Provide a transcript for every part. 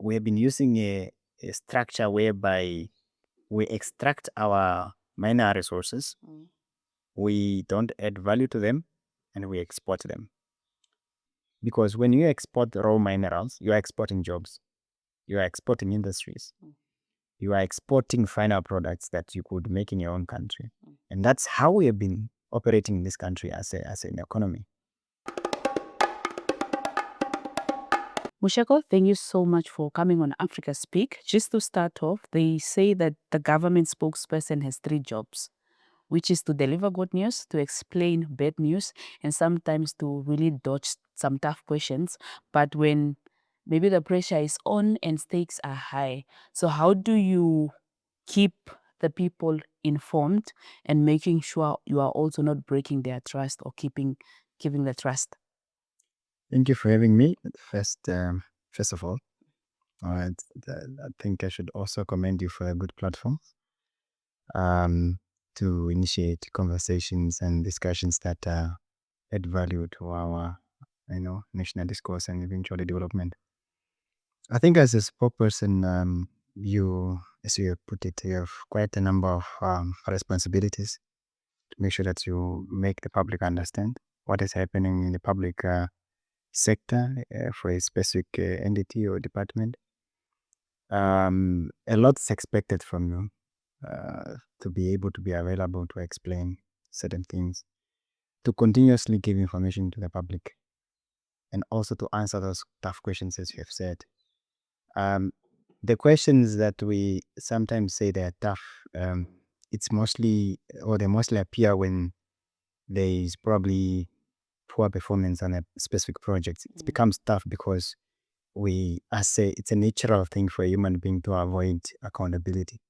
we have been using a structure whereby we extract our mineral resources, we don't add value to them, and we export them. Because when you export raw minerals, you are exporting jobs, you are exporting industries, you are exporting final products that you could make in your own country. And that's how we have been operating in this country as an economy. Musheko, thank you so much for coming on Africa Speak. Just to start off, they say that the government spokesperson has 3 jobs, which is to deliver good news, to explain bad news, and sometimes to really dodge some tough questions. But when maybe the pressure is on and stakes are high, so how do you keep the people informed and making sure you are also not breaking their trust or keeping the trust? Thank you for having me. First of all, I think I should also commend you for a good platform to initiate conversations and discussions that add value to our national discourse and eventually development. I think as a spokesperson, you, as you put it, you have quite a number of responsibilities to make sure that you make the public understand what is happening in the public sector for a specific entity or department. A lot is expected from you to be able to be available to explain certain things, to continuously give information to the public, and also to answer those tough questions, as you have said. The questions that we sometimes say they are tough, they mostly appear when there is probably poor performance on a specific project. It becomes tough because it's a natural thing for a human being to avoid accountability.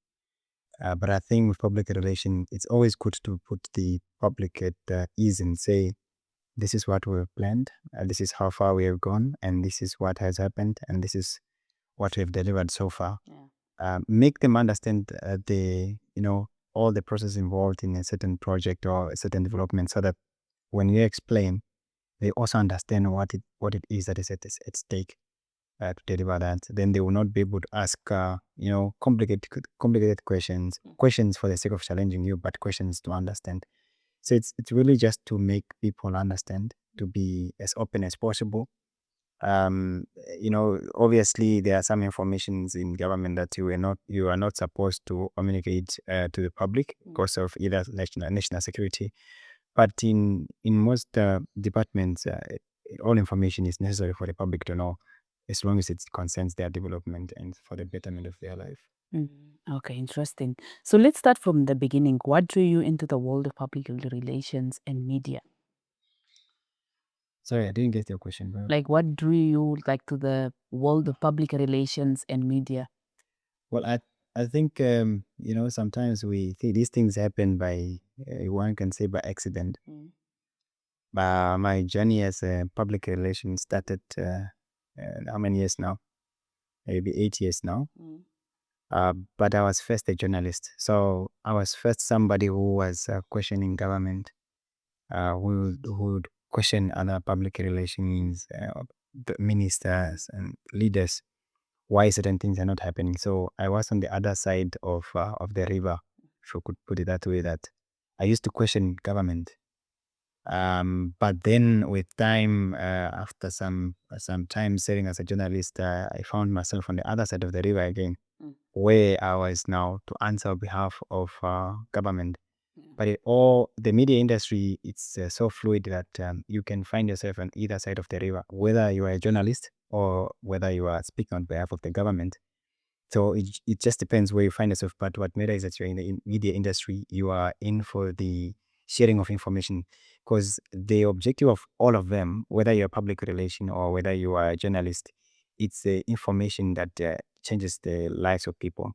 But I think with public relations, it's always good to put the public at ease and say, this is what we've planned, this is how far we have gone, and this is what has happened, and this is what we've delivered so far. Make them understand all the process involved in a certain project or a certain development, so that when you explain, they also understand what it is that is at stake to deliver that. Then they will not be able to ask complicated questions for the sake of challenging you, but questions to understand. So it's really just to make people understand, to be as open as possible. Obviously there are some informations in government that you are not supposed to communicate to the public because of either national security. But in most departments, all information is necessary for the public to know, as long as it concerns their development and for the betterment of their life. Okay, interesting. So let's start from the beginning. What drew you into the world of public relations and media? Sorry, I didn't get your question, bro. Like, what drew you to the world of public relations and media? Well, I think sometimes we think these things happen by one can say by accident. My journey as a public relations started how many years now? Maybe 8 years now. But I was first a journalist, so I was first somebody who was questioning government, who would question other public relations the ministers and leaders, why certain things are not happening. So I was on the other side of the river, if you could put it that way. That I used to question government, but then with time, after some time serving as a journalist, I found myself on the other side of the river again, where I was now to answer on behalf of government. But the media industry, it's so fluid that you can find yourself on either side of the river, whether you are a journalist or whether you are speaking on behalf of the government. So it just depends where you find yourself. But what matters is that you're in the media industry, you are in for the sharing of information, because the objective of all of them, whether you're a public relation or whether you are a journalist, it's the information that changes the lives of people.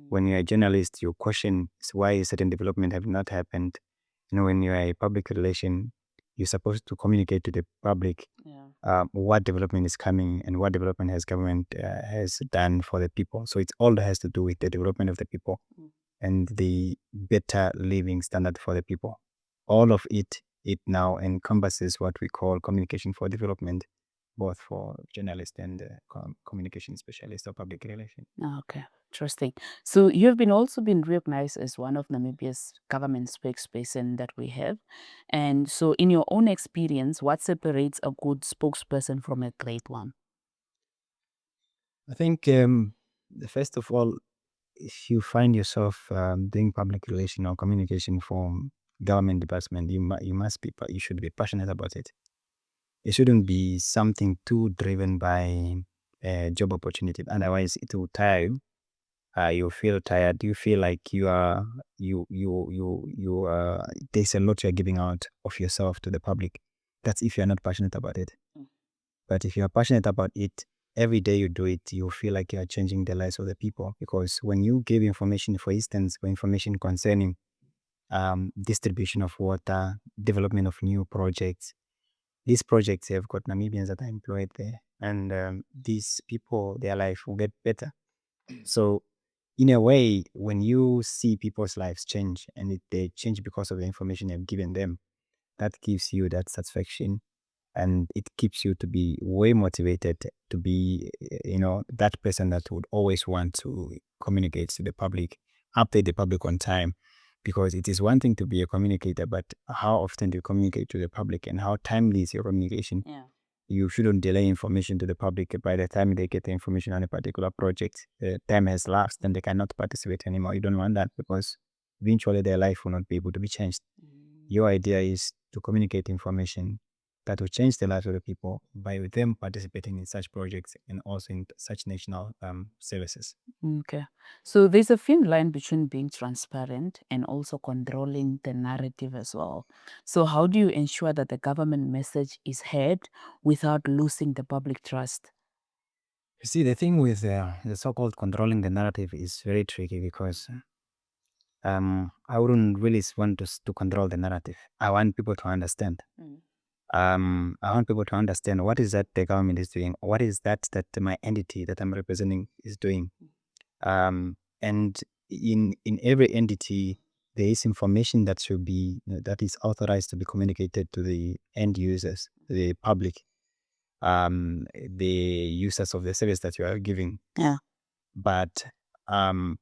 When you're a journalist, you question why certain development have not happened. When you're a public relation, you're supposed to communicate to the public what development is coming and what development has government has done for the people. So it all has to do with the development of the people and the better living standard for the people. All of it now encompasses what we call communication for development. both for journalists and communication specialists or public relations. Okay, interesting. So you've been also been recognized as one of Namibia's government spokesperson that we have. And so in your own experience, what separates a good spokesperson from a great one? I think first of all, if you find yourself doing public relation or communication for government department, you should be passionate about it. It shouldn't be something too driven by job opportunity. Otherwise, it will tire you. You feel tired. You feel like there's a lot you're giving out of yourself to the public. That's if you're not passionate about it. But if you're passionate about it, every day you do it, you feel like you're changing the lives of the people. Because when you give information, for instance, information concerning distribution of water, development of new projects, these projects have got Namibians that are employed there. And these people, their life will get better. So, in a way, when you see people's lives change and they change because of the information you've given them, that gives you that satisfaction, and it keeps you to be way motivated to be that person that would always want to communicate to the public, update the public on time, because it is one thing to be a communicator, but how often do you communicate to the public and how timely is your communication? Yeah. You shouldn't delay information to the public. By the time they get the information on a particular project, time has lapsed and they cannot participate anymore. You don't want that, because eventually their life will not be able to be changed. Your idea is to communicate information that will change the lives of the people by them participating in such projects and also in such national services. Okay. So there's a thin line between being transparent and also controlling the narrative as well. So how do you ensure that the government message is heard without losing the public trust? You see, the thing with the so-called controlling the narrative is very tricky, because I wouldn't really want to control the narrative. I want people to understand. I want people to understand what is that the government is doing, what is that my entity that I'm representing is doing. And in every entity, there is information that should be that is authorized to be communicated to the end users, the public, the users of the service that you are giving. Yeah. But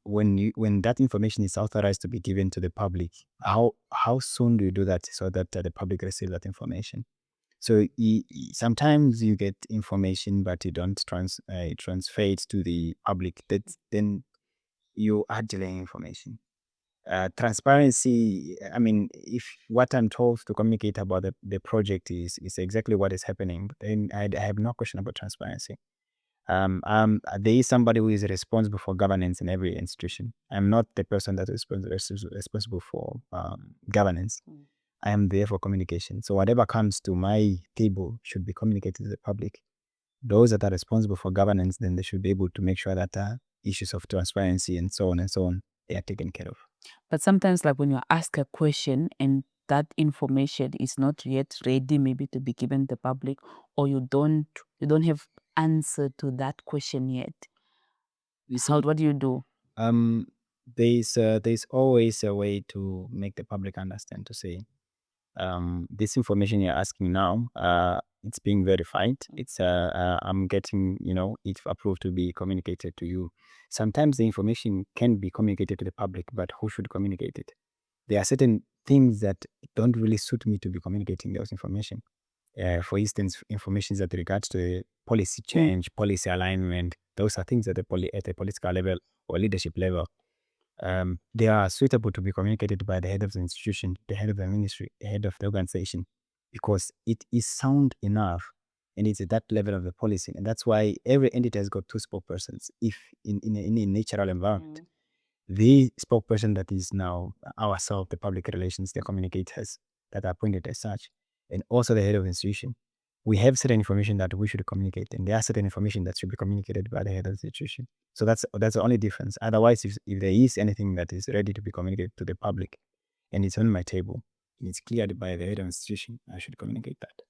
when that information is authorized to be given to the public, how soon do you do that so that the public receive that information? So sometimes you get information, but you don't transfer it to the public. Then you are delaying information. Transparency. I mean, if what I'm told to communicate about the project is exactly what is happening, then I have no question about transparency. There is somebody who is responsible for governance in every institution. I'm not the person that is responsible for governance. I am there for communication. So whatever comes to my table should be communicated to the public. Those that are responsible for governance, then they should be able to make sure that issues of transparency and so on, they are taken care of. But sometimes, like when you ask a question and that information is not yet ready, maybe to be given to the public, or you don't have answer to that question yet. What do you do? Um, there's always a way to make the public understand, to say, this information you're asking now, it's being verified. It's I'm getting, it's approved to be communicated to you. Sometimes the information can be communicated to the public, but who should communicate it? There are certain things that don't really suit me to be communicating those information. For instance, information that regards to the policy change, policy alignment, those are things at the political level or leadership level. They are suitable to be communicated by the head of the institution, the head of the ministry, the head of the organization, because it is sound enough and it's at that level of the policy. And that's why every entity has got two spokespersons. If in a natural environment, the spokesperson that is now ourselves, the public relations, the communicators that are appointed as such, and also the head of the institution, we have certain information that we should communicate, and there are certain information that should be communicated by the head of the institution. So that's the only difference. Otherwise, if there is anything that is ready to be communicated to the public and it's on my table and it's cleared by the head of the institution, I should communicate that.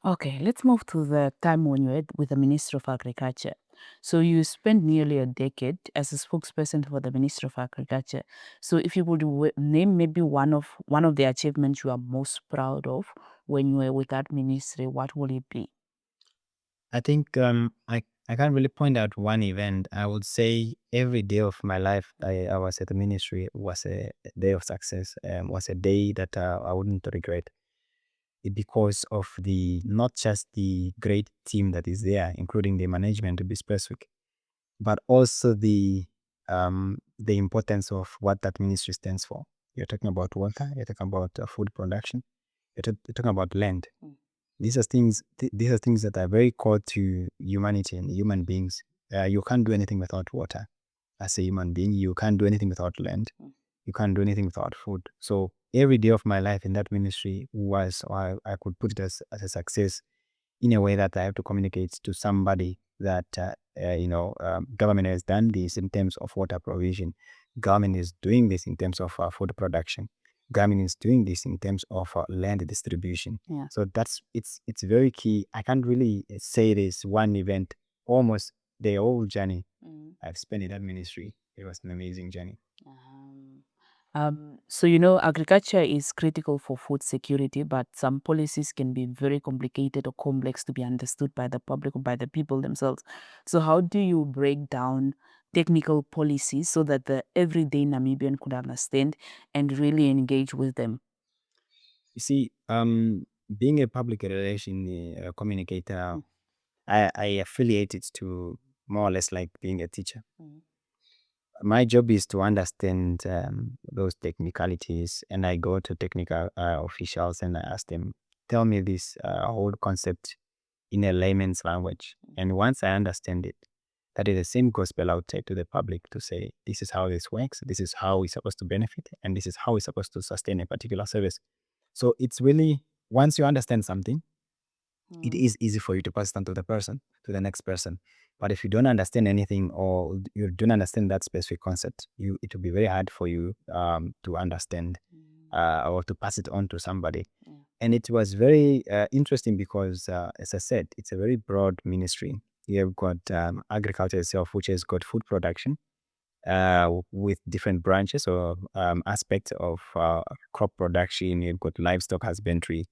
Okay, let's move to the time when you were with the Minister of Agriculture. So you spent nearly a decade as a spokesperson for the Minister of Agriculture. So if you would name maybe one of the achievements you are most proud of when you were with that ministry, what will it be? I think I can't really point out one event. I would say every day of my life I was at the ministry was a day of success. Was a day that I wouldn't regret. Because of the not just the great team that is there, including the management to be specific, but also the importance of what that ministry stands for. You're talking about water. You're talking about food production. You're talking about land. These are things. These are things that are very core to humanity and human beings. You can't do anything without water. As a human being, you can't do anything without land. You can't do anything without food. So every day of my life in that ministry was, I could put it as a success in a way that I have to communicate to somebody that government has done this in terms of water provision. Government is doing this in terms of food production. Government is doing this in terms of land distribution. Yeah. So it's very key. I can't really say this one event. Almost the whole journey I've spent in that ministry. It was an amazing journey. So, agriculture is critical for food security, but some policies can be very complicated or complex to be understood by the public or by the people themselves. So, how do you break down technical policies so that the everyday Namibian could understand and really engage with them? You see, being a public relation communicator, I affiliate it to more or less like being a teacher. My job is to understand those technicalities, and I go to technical officials and I ask them, tell me this whole concept in a layman's language. And once I understand it, that is the same gospel outside to the public to say, this is how this works, this is how we're supposed to benefit, and this is how we're supposed to sustain a particular service. So it's really, once you understand something, it is easy for you to pass it on to the person, to the next person. But if you don't understand anything or you don't understand that specific concept, it will be very hard for you to understand or to pass it on to somebody. And it was very interesting because, as I said, it's a very broad ministry. You have got agriculture itself, which has got food production with different branches or aspects of crop production. You've got livestock husbandry,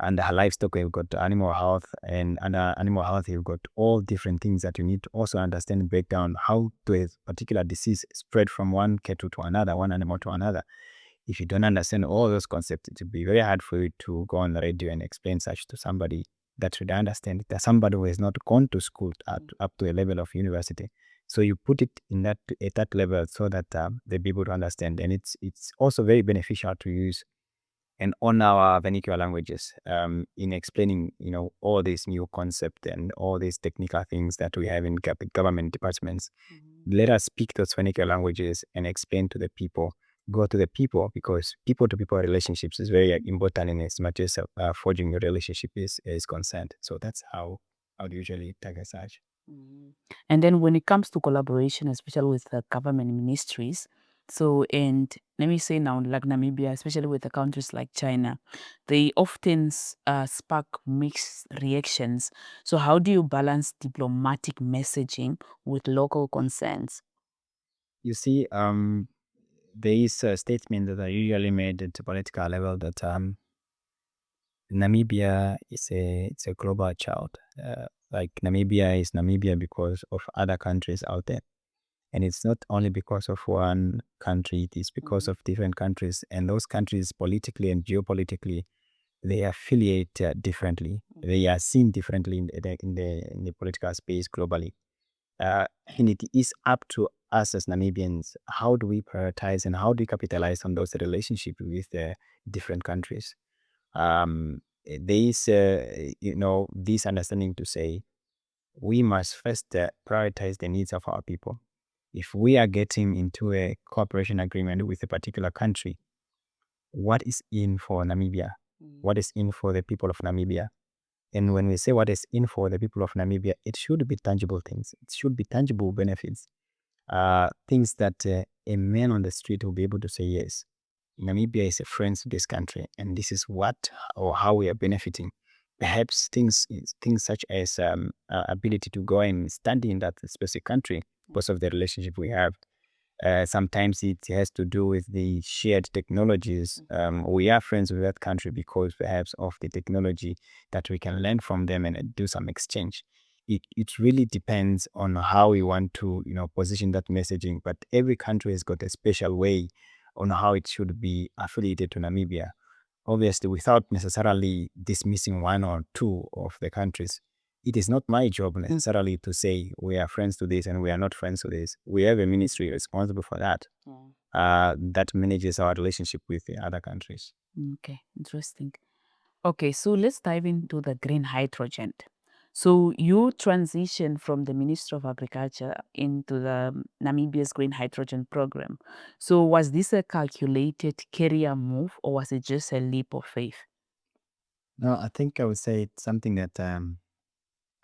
and livestock, you've got animal health, and under animal health, you've got all different things that you need to also understand and break down how to a particular disease spread from one cattle to another, one animal to another. If you don't understand all those concepts, it will be very hard for you to go on the radio and explain such to somebody that should understand it. That somebody who has not gone to school up to a level of university. So you put it in that at that level so that they be able to understand, and it's also very beneficial to use and on our vernacular languages in explaining, all these new concepts and all these technical things that we have in government departments. Let us speak those vernacular languages and explain to the people, go to the people, because people to people relationships is very important in as much as forging your relationship is concerned. So that's how I would usually target such. And then when it comes to collaboration, especially with the government ministries, so, and let me say now, like Namibia, especially with the countries like China, they often spark mixed reactions. So, how do you balance diplomatic messaging with local concerns? You see, there is a statement that I usually made at the political level that Namibia is it's a global child. Like Namibia is Namibia because of other countries out there, and it's not only because of one country. It is because of different countries, and those countries politically and geopolitically they affiliate differently. They are seen differently in the political space globally. And it is up to us as Namibians. How do we prioritize and how do we capitalize on those relationships with different countries? There is, this understanding to say we must first prioritize the needs of our people. If we are getting into a cooperation agreement with a particular country, what is in for Namibia? What is in for the people of Namibia? And when we say what is in for the people of Namibia, it should be tangible things. It should be tangible benefits. Things that a man on the street will be able to say, yes, Namibia is a friend to this country, and this is what or how we are benefiting. Perhaps things such as ability to go and study in that specific country because of the relationship we have. Sometimes it has to do with the shared technologies. We are friends with that country because perhaps of the technology that we can learn from them and do some exchange. it really depends on how we want to, position that messaging. But every country has got a special way on how it should be affiliated to Namibia. Obviously, without necessarily dismissing one or two of the countries. It is not my job necessarily to say we are friends to this and we are not friends to this. We have a ministry responsible for that. That manages our relationship with the other countries. Okay, interesting. Okay, so let's dive into the green hydrogen. So you transitioned from the Ministry of Agriculture into the Namibia's green hydrogen program. So was this a calculated career move or was it just a leap of faith? No, I think I would say it's something that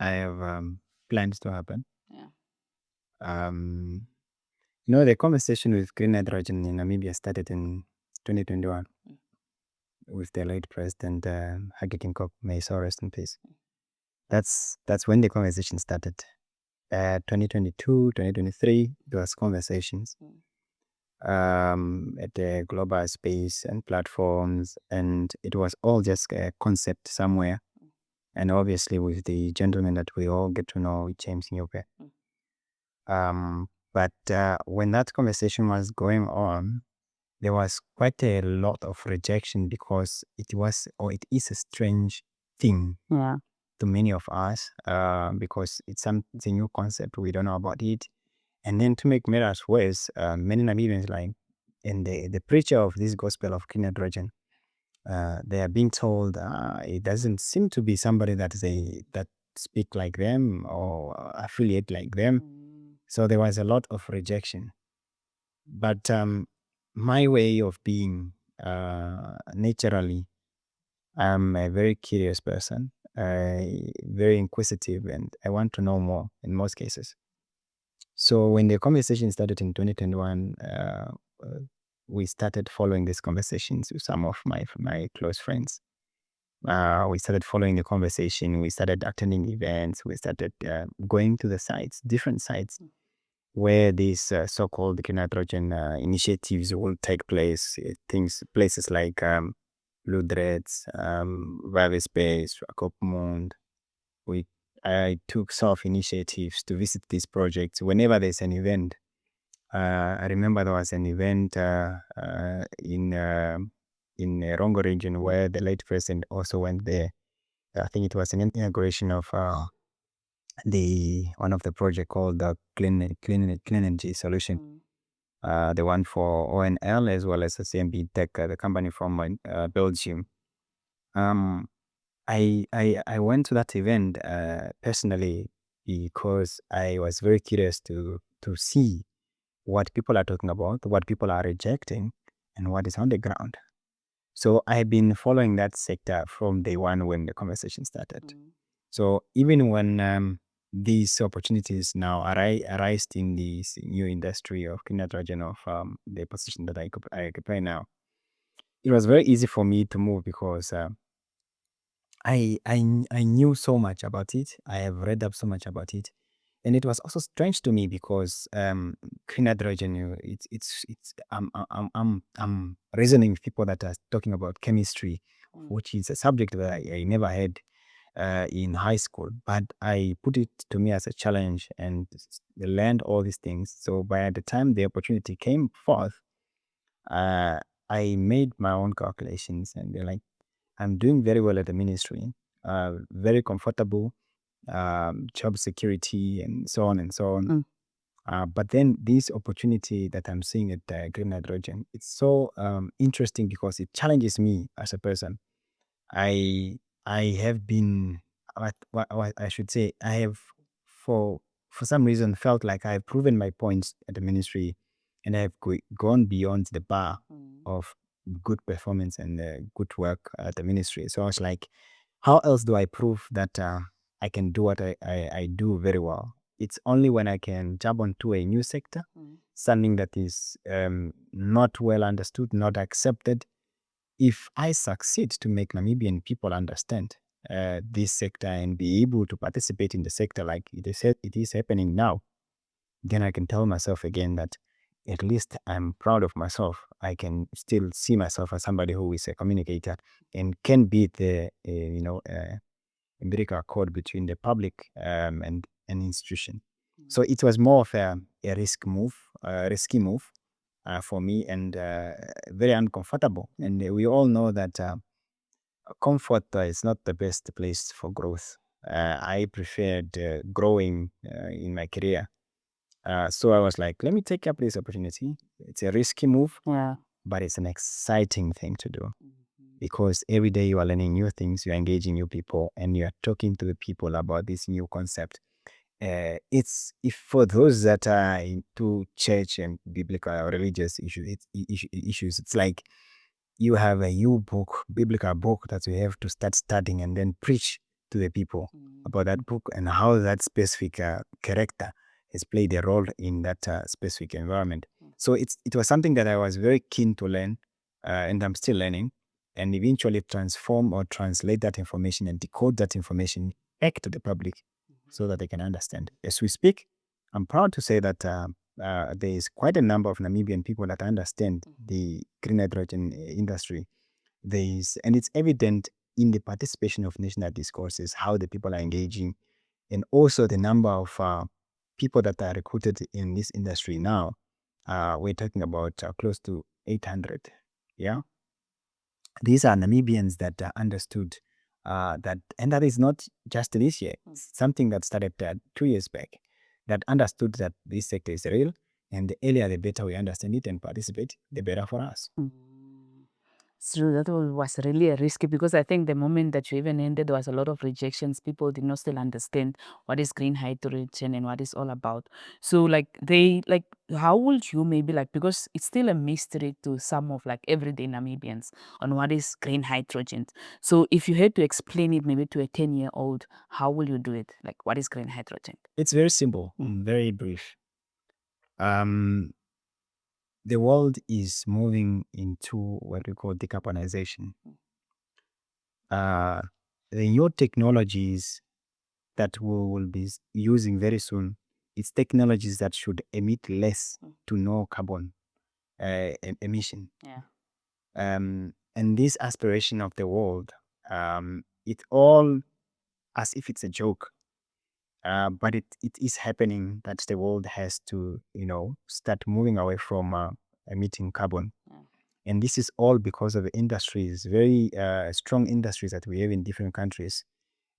I have planned to happen. Yeah. Um, the conversation with green hydrogen in Namibia started in 2021 with the late President Hage Geingob, may he so rest in peace. That's when the conversation started. 2022, 2023, there was conversations at the global space and platforms, and it was all just a concept somewhere. And obviously with the gentleman that we all get to know, James Nyope. But when that conversation was going on, there was quite a lot of rejection because it was, or it is, a strange thing Yeah. to many of us because it's a new concept. We don't know about it. And then to make matters worse, many Namibians, like, and the preacher of this gospel of clean hydrogen, they are being told it doesn't seem to be somebody that speak like them or affiliate like them. So there was a lot of rejection. But my way of being, naturally, I'm a very curious person, very inquisitive, and I want to know more in most cases. So when the conversation started in 2021, we started following these conversations with some of my close friends. We started following the conversation. We started attending events. We started going to the sites, different sites, where these so-called green hydrogen initiatives will take place. Places like Blue Dreads, Valley Space, Rakopmund. I took self-initiatives to visit these projects whenever there's an event. I remember there was an event in Rongo region where the late president also went there. I think it was an inauguration of the one of the project called the clean energy solution. The one for ONL as well as the CMB Tech, the company from Belgium. I went to that event personally because I was very curious to see what people are talking about, what people are rejecting, and what is on the ground. So I've been following that sector from day one when the conversation started. So even when these opportunities now arise in this new industry of clean hydrogen, of the position that I occupy now, it was very easy for me to move because I knew so much about it. I have read up so much about it, and it was also strange to me because clean hydrogen, it's I'm reasoning with people that are talking about chemistry, which is a subject that I never had in high school, but I put it to me as a challenge and learned all these things. So by the time the opportunity came forth, uh, I made my own calculations, and they're like, I'm doing very well at the ministry, very comfortable, job security, and so on and so on. But then this opportunity that I'm seeing at Green Hydrogen, it's so interesting because it challenges me as a person. I I have been, what I should say, I have, for some reason, felt like I've proven my points at the ministry, and I've gone beyond the bar of good performance and good work at the ministry. So I was like, how else do I prove that I can do what I do very well? It's only when I can jump onto a new sector, something that is not well understood, not accepted. If I succeed to make Namibian people understand this sector and be able to participate in the sector like it is happening now, then I can tell myself again that at least I'm proud of myself. I can still see myself as somebody who is a communicator and can be the umbilical cord between the public and an institution. So it was more of a risky move for me, and very uncomfortable. And we all know that comfort is not the best place for growth. I preferred growing in my career. So I was like, let me take up this opportunity. It's a risky move, Yeah. but it's an exciting thing to do because every day you are learning new things, you're engaging new people, and you're talking to the people about this new concept. It's if for those that are into church and biblical or religious issues, it's like you have a new book, biblical book that you have to start studying and then preach to the people about that book and how that specific character has played a role in that specific environment. So it was something that I was very keen to learn, and I'm still learning, and eventually transform or translate that information and decode that information back to the public so that they can understand. As we speak, I'm proud to say that there is quite a number of Namibian people that understand the green hydrogen industry. And it's evident in the participation of national discourses, how the people are engaging, and also the number of people that are recruited in this industry now. We're talking about close to 800. Yeah. These are Namibians that understood that, and that is not just this year, it's something that started 2 years back, that understood that this sector is real, and the earlier the better we understand it and participate, the better for us. So that was really a risky, because I think the moment that you even ended, there was a lot of rejections. People did not still understand what is green hydrogen and what it's all about. So how would you maybe because it's still a mystery to some of everyday Namibians on what is green hydrogen. So if you had to explain it maybe to a 10-year-old, how will you do it? Like, what is green hydrogen? It's very simple, very brief. The world is moving into what we call decarbonization. The new technologies that we will be using very soon, it's technologies that should emit less to no carbon emission. Yeah. And this aspiration of the world, it all as if it's a joke, but it is happening, that the world has to, start moving away from emitting carbon. And this is all because of the industries, very strong industries that we have in different countries.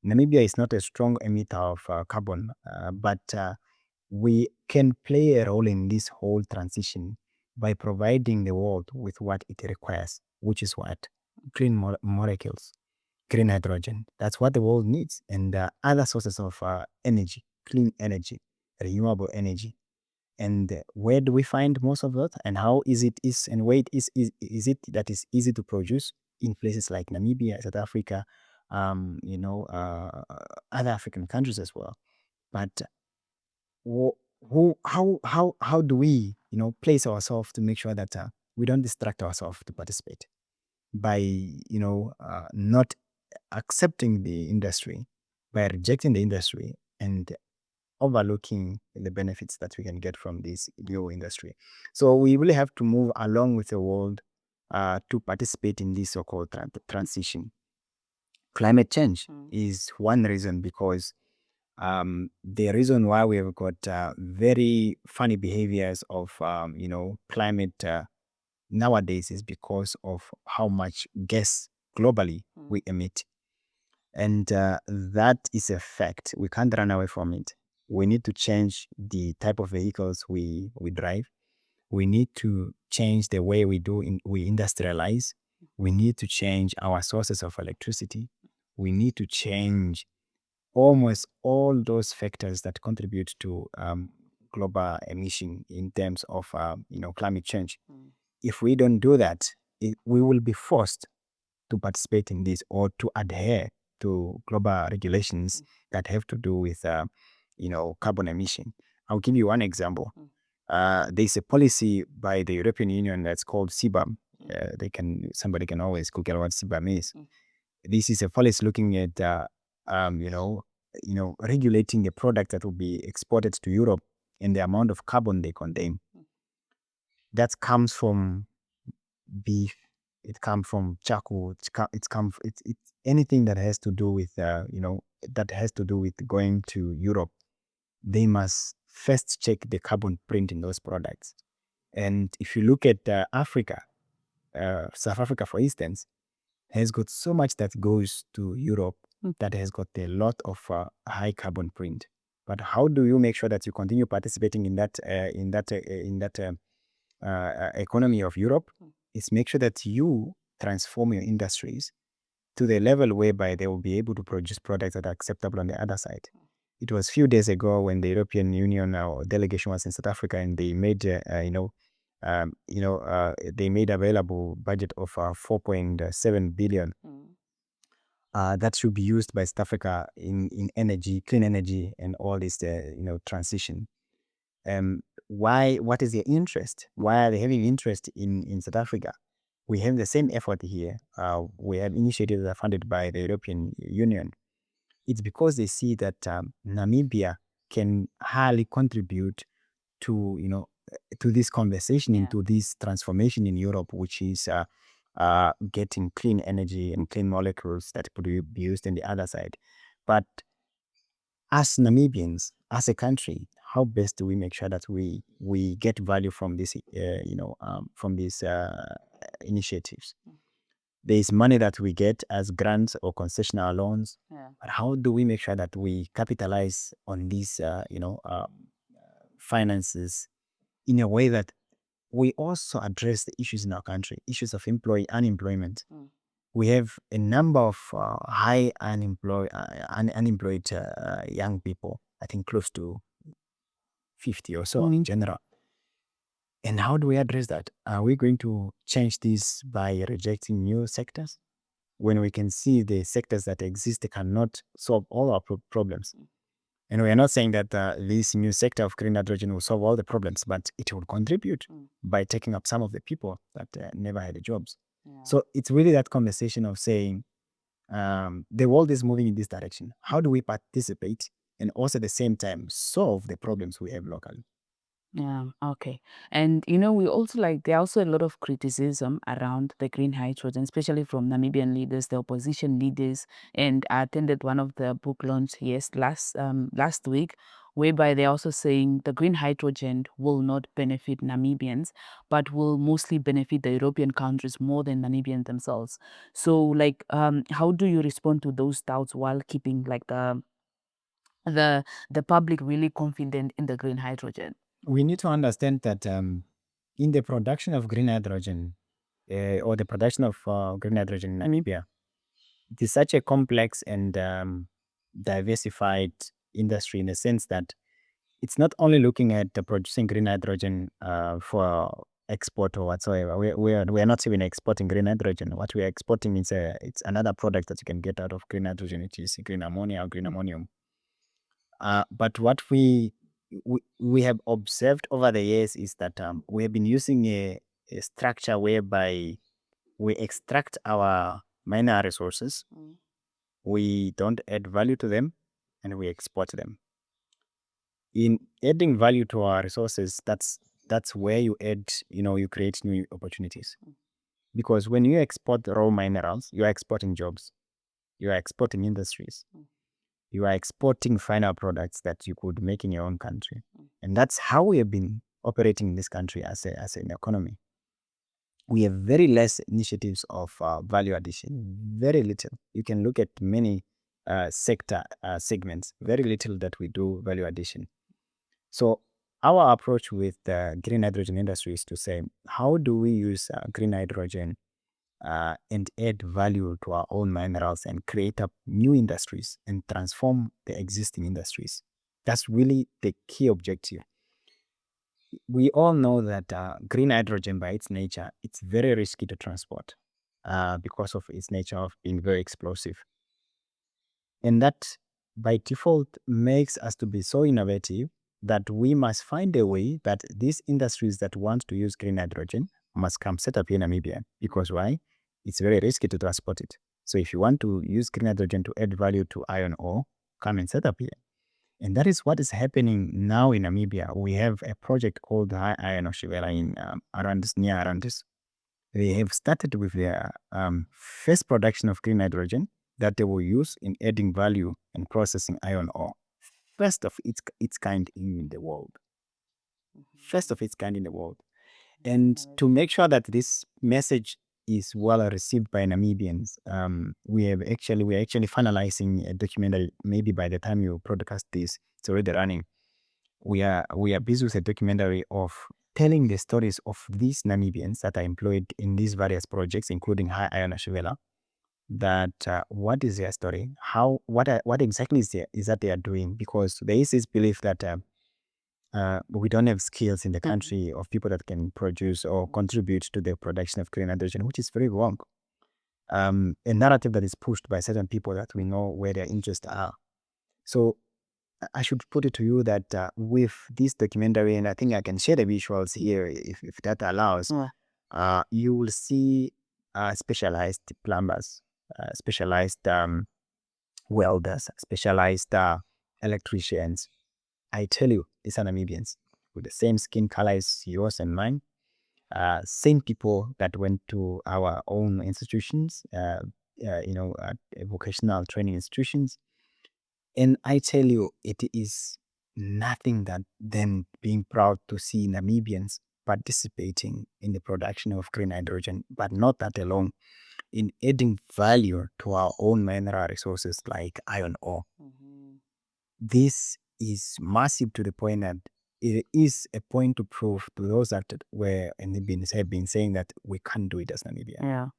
Namibia is not a strong emitter of carbon, but we can play a role in this whole transition by providing the world with what it requires, which is what? Clean molecules, green hydrogen. That's what the world needs. And other sources of energy, clean energy, renewable energy. And where do we find most of that? And how is it and where it is it that is easy to produce in places like Namibia, South Africa, other African countries as well. But how do we, place ourselves to make sure that we don't distract ourselves to participate by, not accepting the industry, by rejecting the industry and overlooking the benefits that we can get from this new industry. So we really have to move along with the world to participate in this so-called transition. Climate change is one reason, because the reason why we have got very funny behaviors of climate nowadays is because of how much gas globally we emit. And that is a fact. We can't run away from it. We need to change the type of vehicles we drive. We need to change the way we industrialize. We need to change our sources of electricity. We need to change almost all those factors that contribute to global emission in terms of climate change. If we don't do that, we will be forced to participate in this or to adhere to global regulations that have to do with carbon emission. I'll give you one example. There's a policy by the European Union that's called CBAM. Somebody can always Google what CBAM is. This is a policy looking at regulating the product that will be exported to Europe and the amount of carbon they contain. That comes from beef. It comes from charcoal. It's anything that has to do with that has to do with going to Europe, they must first check the carbon print in those products. And if you look at Africa, South Africa, for instance, has got so much that goes to Europe that has got a lot of high carbon print. But how do you make sure that you continue participating in that economy of Europe? Is make sure that you transform your industries to the level whereby they will be able to produce products that are acceptable on the other side. It was a few days ago when the European Union delegation was in South Africa, and they made they made available budget of 4.7 billion that should be used by South Africa in energy, clean energy, and all this transition. Why? What is their interest? Why are they having interest in South Africa? We have the same effort here. We have initiatives that are funded by the European Union. It's because they see that Namibia can highly contribute to to this conversation, into this transformation in Europe, which is getting clean energy and clean molecules that could be used in the other side. But as Namibians, as a country, how best do we make sure that we get value from this, from these initiatives? There is money that we get as grants or concessional loans, but how do we make sure that we capitalize on these, finances in a way that we also address the issues in our country, issues of unemployment. We have a number of high unemployed young people, I think close to 50 or so in general. And how do we address that? Are we going to change this by rejecting new sectors when we can see the sectors that exist cannot solve all our problems? And we are not saying that this new sector of green hydrogen will solve all the problems, but it will contribute by taking up some of the people that never had jobs. So it's really that conversation of saying the world is moving in this direction. How do we participate and also at the same time solve the problems we have locally? Yeah, okay. And we also there are also a lot of criticism around the green hydrogen, especially from Namibian leaders, the opposition leaders. And I attended one of the book launch last week, whereby they're also saying the green hydrogen will not benefit Namibians, but will mostly benefit the European countries more than Namibians themselves. So how do you respond to those doubts while keeping the public really confident in the green hydrogen? We need to understand that in the production of green hydrogen or the production of green hydrogen in Namibia, it is such a complex and diversified industry, in the sense that it's not only looking at producing green hydrogen for export or whatsoever. We are not even exporting green hydrogen. What we are exporting is it's another product that you can get out of green hydrogen, which is green ammonia or green ammonium. But what we have observed over the years is that we have been using a structure whereby we extract our mineral resources, we don't add value to them, and we export them. In adding value to our resources, that's where you add, you create new opportunities. Because when you export raw minerals, you are exporting jobs, you are exporting industries, you are exporting final products that you could make in your own country. And that's how we have been operating in this country as an economy. We have very less initiatives of value addition, very little. You can look at many sector segments, very little that we do value addition. So our approach with the green hydrogen industry is to say, how do we use green hydrogen and add value to our own minerals and create up new industries and transform the existing industries? That's really the key objective. We all know that green hydrogen, by its nature, it's very risky to transport because of its nature of being very explosive. And that, by default, makes us to be so innovative that we must find a way that these industries that want to use green hydrogen must come set up here in Namibia. Because why? It's very risky to transport it. So if you want to use green hydrogen to add value to iron ore, come and set up here. And that is what is happening now in Namibia. We have a project called High Iron Ore Shivela in near Arandis. They have started with their first production of green hydrogen. that they will use in adding value and processing iron ore. First of its kind in the world. First of its kind in the world. And to make sure that this message is well received by Namibians, we're actually finalizing a documentary. Maybe by the time you broadcast this, it's already running. We are busy with a documentary of telling the stories of these Namibians that are employed in these various projects, including High Iron Ashwela. That what is their story? What exactly is that they are doing? Because there is this belief that we don't have skills in the country of people that can produce or contribute to the production of green hydrogen, which is very wrong. A narrative that is pushed by certain people that we know where their interests are. So I should put it to you that with this documentary, and I think I can share the visuals here if that allows, you will see specialized plumbers, specialized welders, specialized electricians. I tell you, these are Namibians with the same skin color as yours and mine. Same people that went to our own institutions, vocational training institutions. And I tell you, it is nothing that than being proud to see Namibians participating in the production of green hydrogen, but not that alone, in adding value to our own mineral resources like iron ore. This is massive to the point that it is a point to prove to those that were and have been saying that we can't do it as Namibia. Yeah.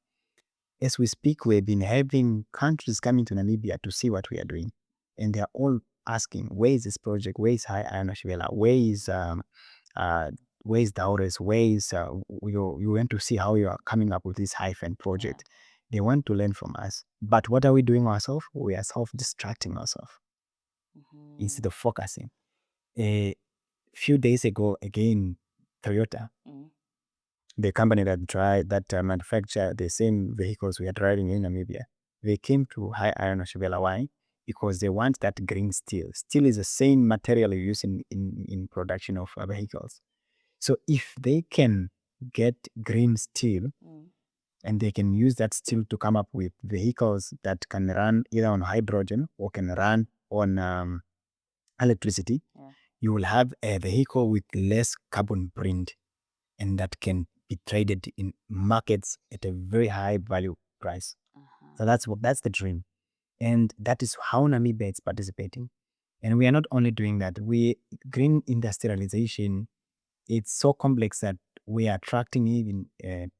As we speak, we've been having countries coming to Namibia to see what we are doing. And they're all asking, where is this project? Where is High Iron Ashwela? Where is Daures? Where is you want to see how you are coming up with this hyphen project? They want to learn from us. But what are we doing ourselves? We are self-distracting ourselves instead of focusing. A few days ago, again, Toyota, the company that manufacture the same vehicles we are driving in Namibia, they came to High Iron Ashwela. Why? Because they want that green steel. Steel is the same material you use in production of vehicles. So if they can get green steel and they can use that steel to come up with vehicles that can run either on hydrogen or can run on electricity, you will have a vehicle with less carbon print and that can be traded in markets at a very high value price. So that's the dream. And that is how Namibia is participating. And we are not only doing that, green industrialization, it's so complex that we are attracting even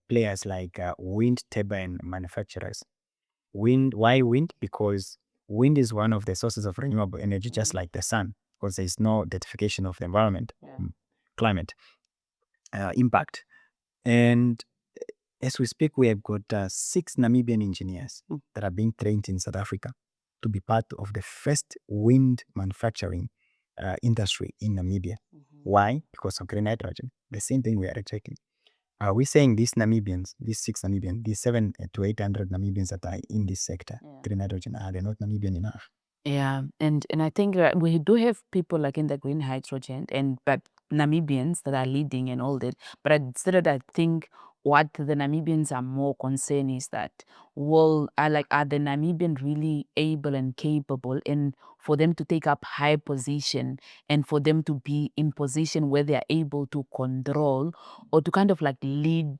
players like wind turbine manufacturers. Why wind? Because wind is one of the sources of renewable energy, just like the sun, because there is no desertification of the environment, climate impact. And as we speak, we have got 6 Namibian engineers that are being trained in South Africa to be part of the first wind manufacturing industry in Namibia. Why? Because of green hydrogen. The same thing we are taking. Are we saying these Namibians, these 6 Namibians, these 7 to 800 Namibians that are in this sector, green hydrogen, are they not Namibian enough? Yeah, and I think we do have people like in the green hydrogen but Namibians that are leading and all that. But instead, I think what the Namibians are more concerned is that, are the Namibian really able and capable, and for them to take up high position and for them to be in position where they are able to control or to kind of like lead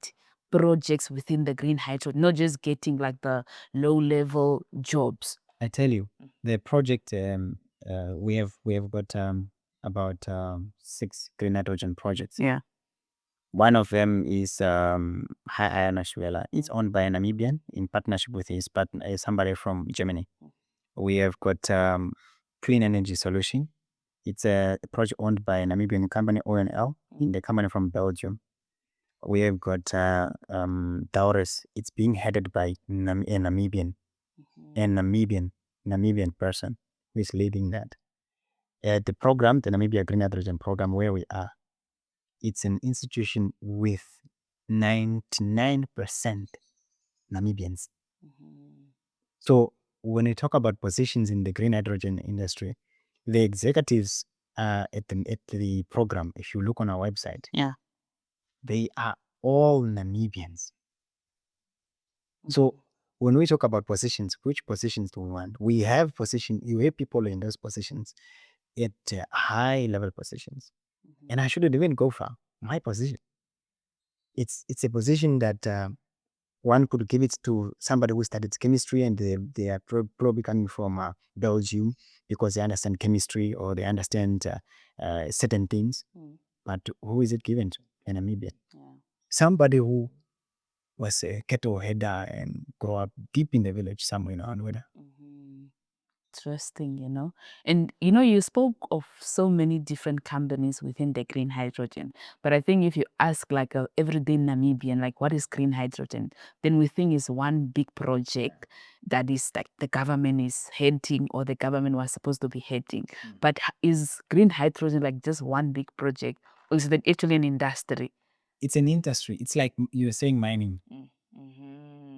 projects within the green hydrogen, not just getting like the low level jobs. I tell you, the project we have got about 6 green hydrogen projects. Yeah. One of them is High Iron Ashwela. It's owned by a Namibian in partnership with his partner, somebody from Germany. We have got Clean Energy Solution. It's a project owned by a Namibian company, ONL, in the company from Belgium. We have got Daures. It's being headed by a Namibian person who is leading that. The program, the Namibia Green Hydrogen Program, where we are, it's an institution with 99% Namibians. So when we talk about positions in the green hydrogen industry, the executives at the program, if you look on our website, they are all Namibians. So when we talk about positions, which positions do we want? We have people in those positions at high level positions. And I shouldn't even go far. My position. It's a position that one could give it to somebody who studied chemistry and they are probably coming from Belgium because they understand chemistry or they understand certain things. But who is it given to? In Namibia. Somebody who was a cattle header and grow up deep in the village somewhere in Anweda. Interesting. And you spoke of so many different companies within the green hydrogen. But I think if you ask like a everyday Namibian, like what is green hydrogen, then we think it's one big project that is like the government is heading or the government was supposed to be heading. But is green hydrogen like just one big project, or is it actually an industry? It's an industry. It's like you're saying mining.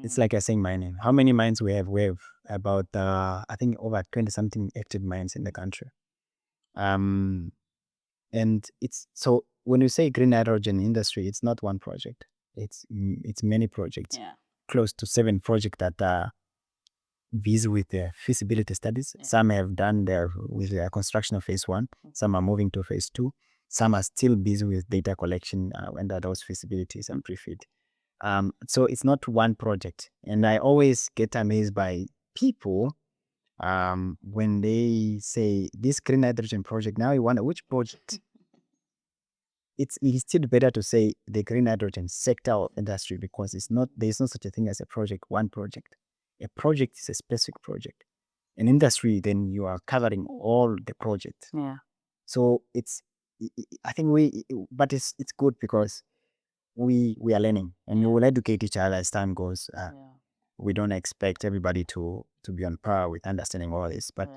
It's like you're saying mining. How many mines we have? We have about I think over 20 something active mines in the country. And it's so when you say green hydrogen industry, it's not one project. It's many projects. Close to 7 projects that are busy with their feasibility studies. Some have done their with their construction of phase 1. Some are moving to phase 2. Some are still busy with data collection under those feasibilities and pre-feed. So it's not one project. And I always get amazed by people when they say this green hydrogen project. Now you wonder which project. It's still better to say the green hydrogen sector or industry because there's no such a thing as a project, one project. A project is a specific project. An industry, then you are covering all the projects. So I think but it's good because we are learning and we will educate each other as time goes. We don't expect everybody to be on par with understanding all this, but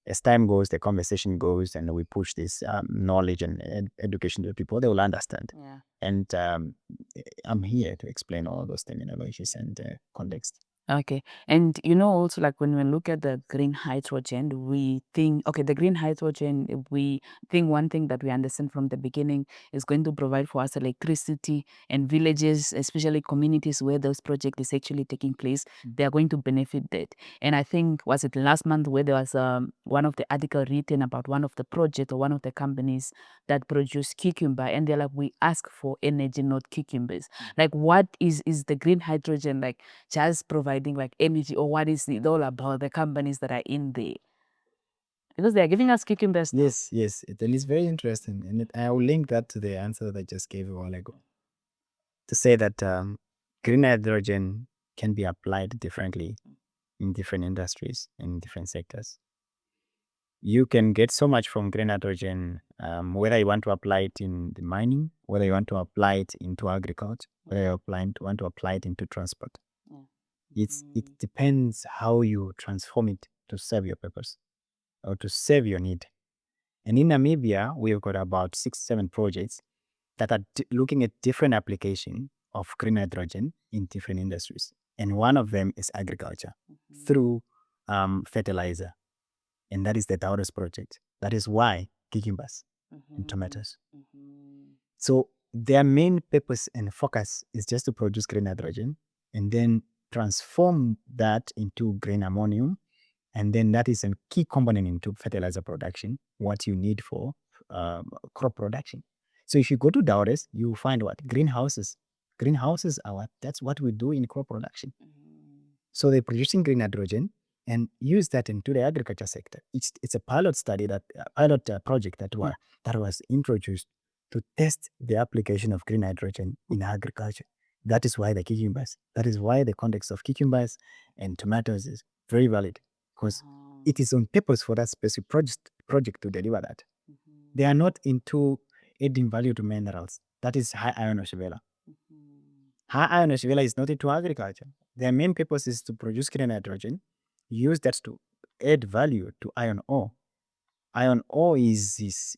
as time goes, the conversation goes, and we push this knowledge and education to people, they will understand. And I'm here to explain all those terminologies and context. Okay. And also like when we look at the green hydrogen, we think, okay, the green hydrogen, we think one thing that we understand from the beginning is going to provide for us electricity, and villages, especially communities where those project is actually taking place, they are going to benefit that. And I think, was it last month where there was one of the article written about one of the project or one of the companies that produce cucumber, and they're like, we ask for energy, not cucumbers. Like what is the green hydrogen like just providing like energy, or what is it all about, the companies that are in there? Because they are giving us cucumbers now. Yes. It is very interesting. And I will link that to the answer that I just gave a while ago. To say that green hydrogen can be applied differently in different industries, in different sectors. You can get so much from green hydrogen, whether you want to apply it in the mining, whether you want to apply it into agriculture, whether you want to apply it into transport. It depends how you transform it to serve your purpose or to serve your need. And in Namibia, we've got about 6-7 projects that are looking at different application of green hydrogen in different industries. And one of them is agriculture through fertilizer. And that is the Taurus project. That is why cucumbers and tomatoes. So their main purpose and focus is just to produce green hydrogen and then transform that into green ammonium. And then that is a key component into fertilizer production, what you need for crop production. So if you go to Taurus, you find what? Greenhouses. Greenhouses are that's what we do in crop production. So they're producing green hydrogen and use that into the agriculture sector. It's a pilot study project that was introduced to test the application of green hydrogen in agriculture. That is why the cucumbers. That is why the context of cucumbers and tomatoes is very valid because it is on purpose for that specific project to deliver that. They are not into adding value to minerals. That is high iron Oshivela. High iron Oshivela is not into agriculture. Their main purpose is to produce green hydrogen, use that to add value to iron ore. Iron ore is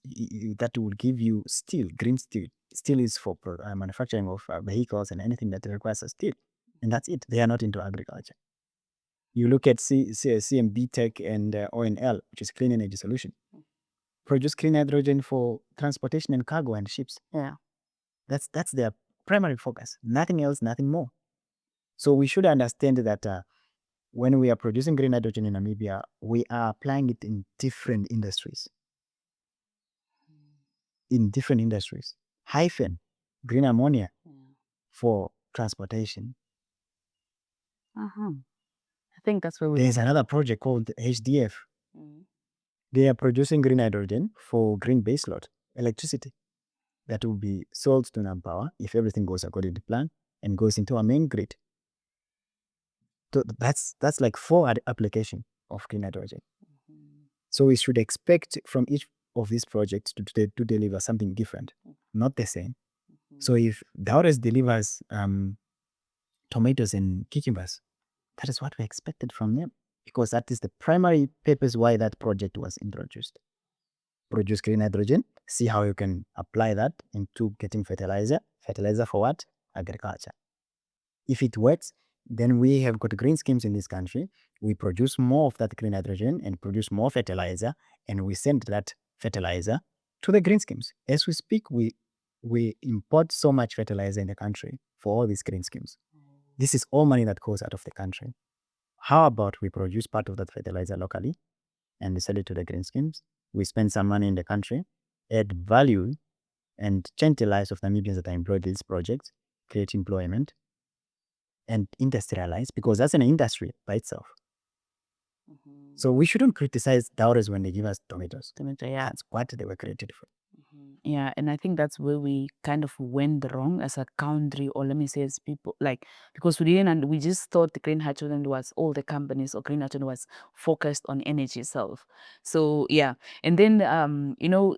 that will give you steel, green steel. Steel is for manufacturing of vehicles and anything that requires a steel. And that's it. They are not into agriculture. You look at CMB Tech and ONL, which is Clean Energy Solution. Produce clean hydrogen for transportation and cargo and ships. That's their primary focus. Nothing else, nothing more. So we should understand that when we are producing green hydrogen in Namibia, we are applying it in different industries. Hyphen, green ammonia for transportation. I think that's where There's another project called HDF. They are producing green hydrogen for green baseload electricity that will be sold to NamPower if everything goes according to plan and goes into our main grid. So that's like 4 application of green hydrogen. So we should expect from each of these projects to deliver something different, not the same. So if Daures delivers tomatoes and cucumbers, that is what we expected from them, because that is the primary purpose why that project was introduced. Produce green hydrogen, see how you can apply that into getting fertilizer. Fertilizer for what? Agriculture. If it works, then we have got green schemes in this country. We produce more of that green hydrogen and produce more fertilizer, and we send that fertilizer to the green schemes. As we speak, we import so much fertilizer in the country for all these green schemes. This is all money that goes out of the country. How about we produce part of that fertilizer locally and sell it to the green schemes? We spend some money in the country, add value, and change the lives of Namibians that are employed in these projects, create employment, and industrialize, because that's an industry by itself. So we shouldn't criticize Daures when they give us tomatoes. That's what they were created for. Yeah, and I think that's where we kind of went wrong as a country, or let me say as people, like, because we didn't, and we just thought the green hydrogen was all the companies, or green hydrogen was focused on energy itself. So yeah, and then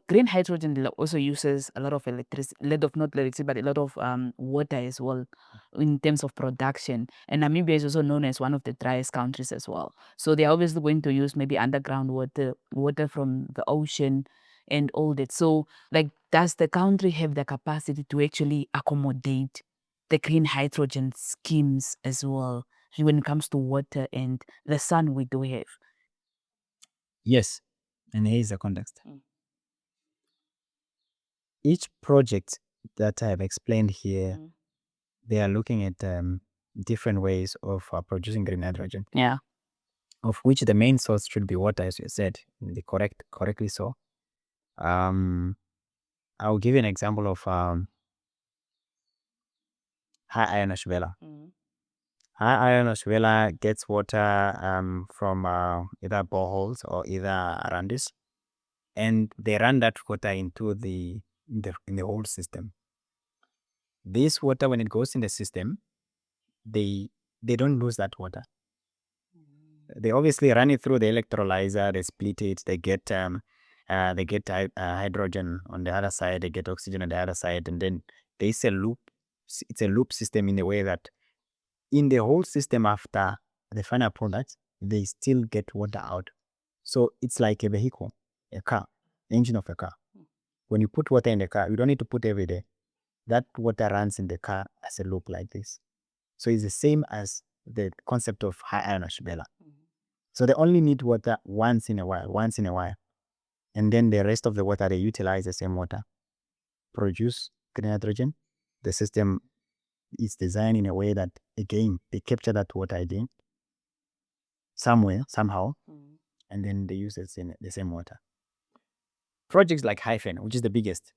green hydrogen also uses a lot of electricity, not electricity, but a lot of water as well in terms of production. And Namibia is also known as one of the driest countries as well. So they're obviously going to use maybe underground water from the ocean and all that. So, like, does the country have the capacity to actually accommodate the green hydrogen schemes as well when it comes to water and the sun we do have? Yes, and here is the context. Each project that I have explained here, they are looking at different ways of producing green hydrogen. Yeah. Of which the main source should be water, as you said, correctly so. I'll give you an example of high iron Ashvela. High iron Ashvela gets water from either boreholes or either arandis, and they run that water into in the whole system. This water, when it goes in the system, they don't lose that water. They obviously run it through the electrolyzer, they split it, they get hydrogen on the other side, they get oxygen on the other side, and then there's a loop. It's a loop system in a way that in the whole system after the final product, they still get water out. So it's like a vehicle, a car, engine of a car. When you put water in the car, you don't need to put every day. That water runs in the car as a loop like this. So it's the same as the concept of high iron Ashbela. So they only need water once in a while. And then the rest of the water, they utilize the same water, produce green hydrogen. The system is designed in a way that, again, they capture that water again somewhere, somehow, and then they use the same water. Projects like Hyphen, which is the biggest,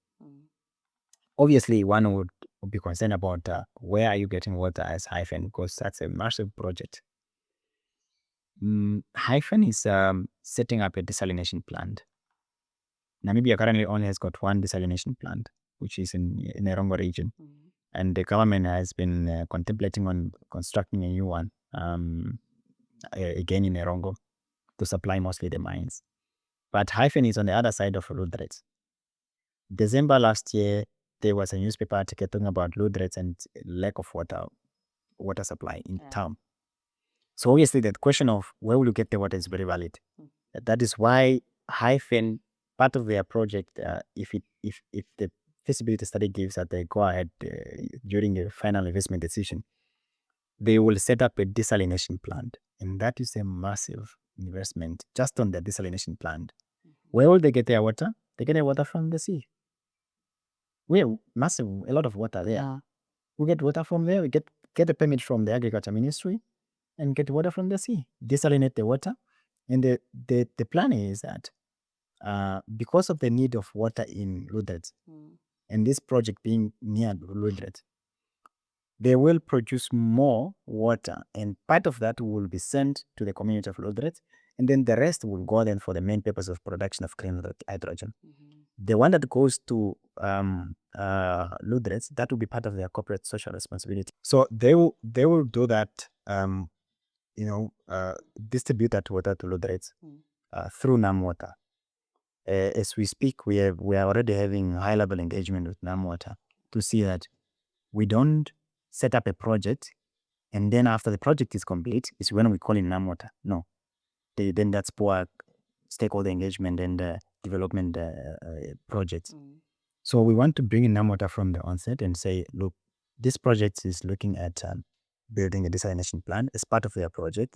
obviously one would be concerned about where are you getting water as Hyphen, because that's a massive project. Hyphen is setting up a desalination plant. Namibia currently only has got one desalination plant, which is in Erongo region. And the government has been contemplating on constructing a new one, again in Erongo, to supply mostly the mines. But Hyphen is on the other side of Lutretz. December last year, there was a newspaper article talking about Lutretz and lack of water supply in town. So obviously the question of where will you get the water is very valid. That is why Hyphen, part of their project, if the feasibility study gives that they go ahead during a final investment decision, they will set up a desalination plant, and that is a massive investment just on the desalination plant. Where will they get their water? They get their water from the sea. We have a lot of water there. We get water from there. We get a permit from the Agriculture Ministry. and get water from the sea, desalinate the water. And the plan is that because of the need of water in Ludret, and this project being near Ludret, they will produce more water, and part of that will be sent to the community of Ludret, and then the rest will go then for the main purpose of production of clean hydrogen. The one that goes to Ludret, that will be part of their corporate social responsibility. So they will do that, distribute that water to Ludret through NAM Water. As we speak, we are already having high level engagement with NAM Water to see that we don't set up a project and then after the project is complete is when we call in NAM Water. No, then that's poor stakeholder engagement and development projects. So we want to bring in NAM Water from the onset and say, look, this project is looking at building a desalination plant as part of their project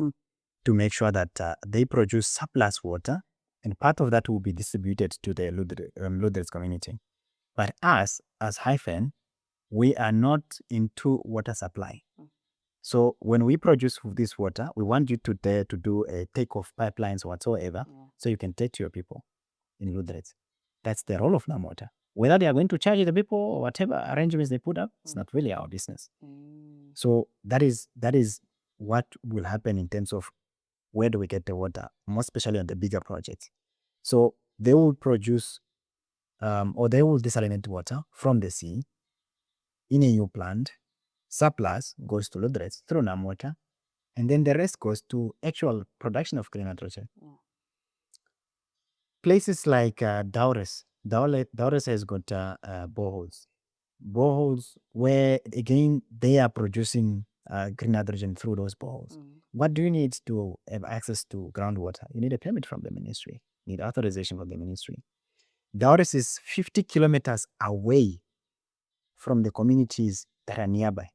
to make sure that they produce surplus water, and part of that will be distributed to the Ludres community. But us, as Hyphen, we are not into water supply. So when we produce this water, we want you to dare to do a take-off pipelines whatsoever, so you can take to your people in Ludres. That's the role of NAM Water. Whether they are going to charge the people or whatever arrangements they put up, it's not really our business. So that is what will happen in terms of where do we get the water, more especially on the bigger projects. So they will produce or they will desalinate water from the sea in a new plant. Surplus goes to Ludres through NAM Water, and then the rest goes to actual production of clean hydrogen. Places like Daures has got boreholes where again they are producing green hydrogen through those boreholes. What do you need to have access to groundwater? You need a permit from the ministry. You need authorization from the ministry. Daures is 50 kilometers away from the communities that are nearby.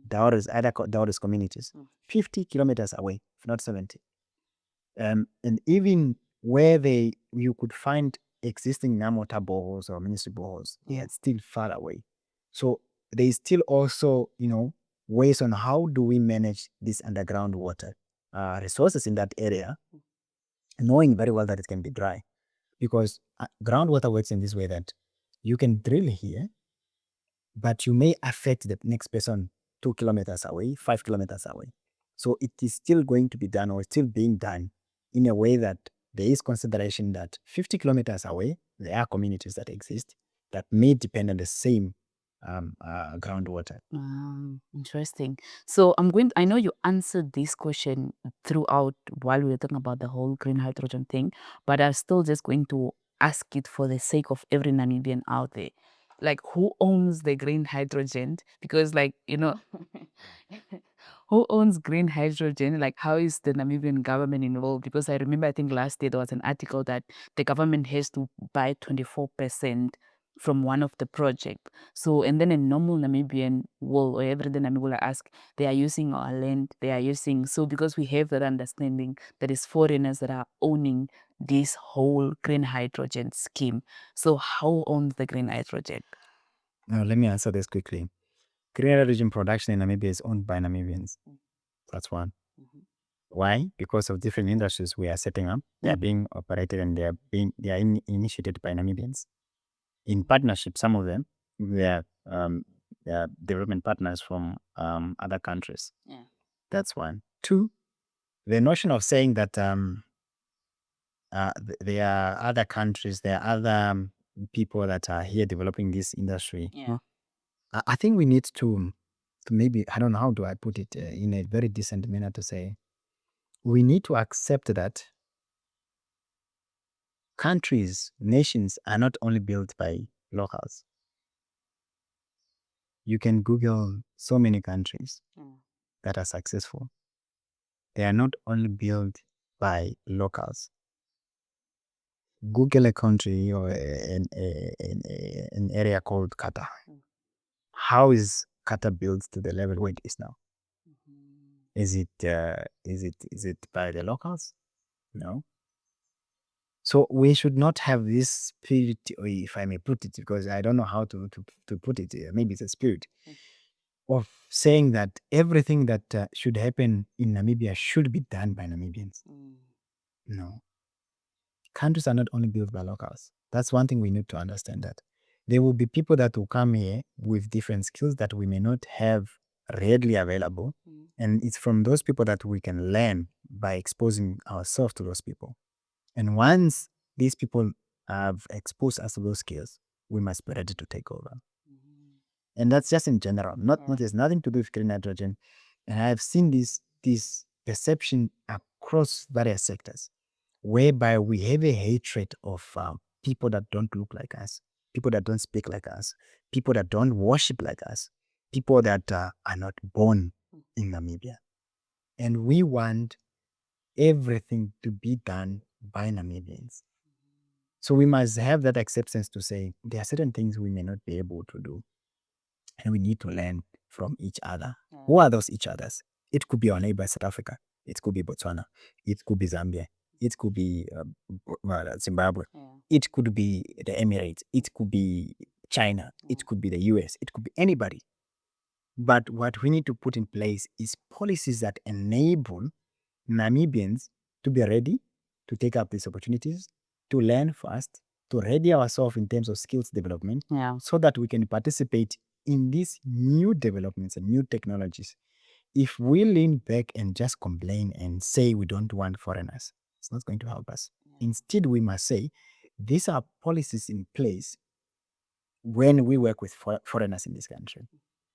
Other Daures communities, 50 kilometers away, if not 70. And even where you could find existing NAM Water boreholes or ministry boreholes, they are still far away. So there is still also, ways on how do we manage this underground water resources in that area, knowing very well that it can be dry. Because groundwater works in this way that you can drill here, but you may affect the next person 2 kilometers away, 5 kilometers away. So it is still going to be done or still being done in a way that there is consideration that 50 kilometers away, there are communities that exist that may depend on the same groundwater. Interesting. So I know you answered this question throughout while we were talking about the whole green hydrogen thing, but I'm still just going to ask it for the sake of every Namibian out there. Like, who owns the green hydrogen? Because, who owns green hydrogen? Like, how is the Namibian government involved? Because I remember, I think last year there was an article that the government has to buy 24% from one of the project. So, and then a normal Namibian will, or everyday Namibian will ask, they are using our land, so because we have that understanding that it's foreigners that are owning this whole green hydrogen scheme. So how owns the green hydrogen? Now, let me answer this quickly. Green hydrogen production in Namibia is owned by Namibians. That's one. Why? Because of different industries we are setting up. They are being operated and they are initiated by Namibians. In partnership, some of them, they are development partners from other countries. That's one. Two, the notion of saying that there are other countries, there are other people that are here developing this industry. I think we need to maybe, I don't know, how do I put it in a very decent manner to say, we need to accept that countries, nations are not only built by locals. You can Google so many countries that are successful. They are not only built by locals. Google a country or an area called Qatar. How is Qatar built to the level where it is now? Is it by the locals? No. So we should not have this spirit, or if I may put it, because I don't know how to put it. Maybe it's a spirit. of saying that everything that should happen in Namibia should be done by Namibians. No. Countries are not only built by locals. That's one thing we need to understand, that there will be people that will come here with different skills that we may not have readily available. And it's from those people that we can learn by exposing ourselves to those people. And once these people have exposed us to those skills, we must be ready to take over. And that's just in general. Not there's nothing to do with green hydrogen. And I've seen this perception across various sectors, whereby we have a hatred of people that don't look like us, people that don't speak like us, people that don't worship like us, people that are not born in Namibia. And we want everything to be done by Namibians. So we must have that acceptance to say there are certain things we may not be able to do, and we need to learn from each other. Who are those each others? It could be our neighbor South Africa. It could be Botswana. It could be Zambia. It could be Zimbabwe. It could be the Emirates. It could be China. It could be the US. It could be anybody. But what we need to put in place is policies that enable Namibians to be ready to take up these opportunities, to learn fast, to ready ourselves in terms of skills development, so that we can participate in these new developments and new technologies. If we lean back and just complain and say we don't want foreigners, it's not going to help us. Instead, we must say these are policies in place when we work with foreigners in this country.